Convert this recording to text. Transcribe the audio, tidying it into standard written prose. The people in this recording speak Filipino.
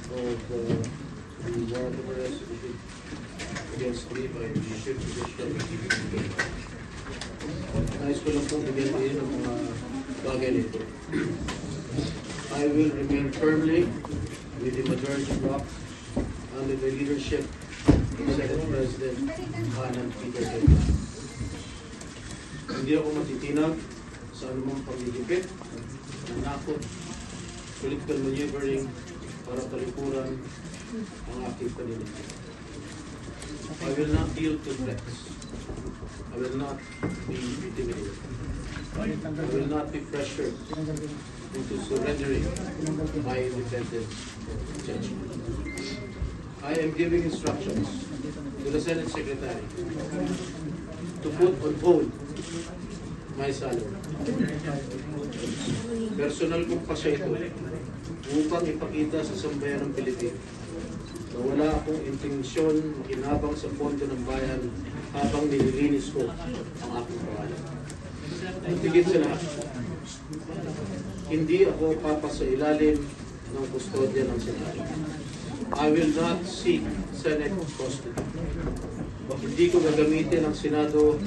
of the warrant of arrest against me by the 5th Judicial Review. Nais ko lang pong bigyan ng mga bagay nito. I will remain firmly with the majority bloc under the leadership of Senate President Hanan Peter Cayetano. Hindi ako matitinag sa anumang pagigipit, nanakot, political maneuvering para talikuran ang aking paninigin. I will not yield to threats. I will not be intimidated. I will not be pressured into surrendering my independent judgment. I am giving instructions to the Senate Secretary to put on hold my salary. Personal kong pa siya ito upang ipakita sa sambayan ng Pilipinas na wala akong intensyon makinabang sa pondo ng bayan habang nililinis ko ang aking pangalan. At higit sa lahat, hindi ako papasailalim ng kustodya ng Senado. I will not seek Senate custody. Hindi ko gagamitin ang Senado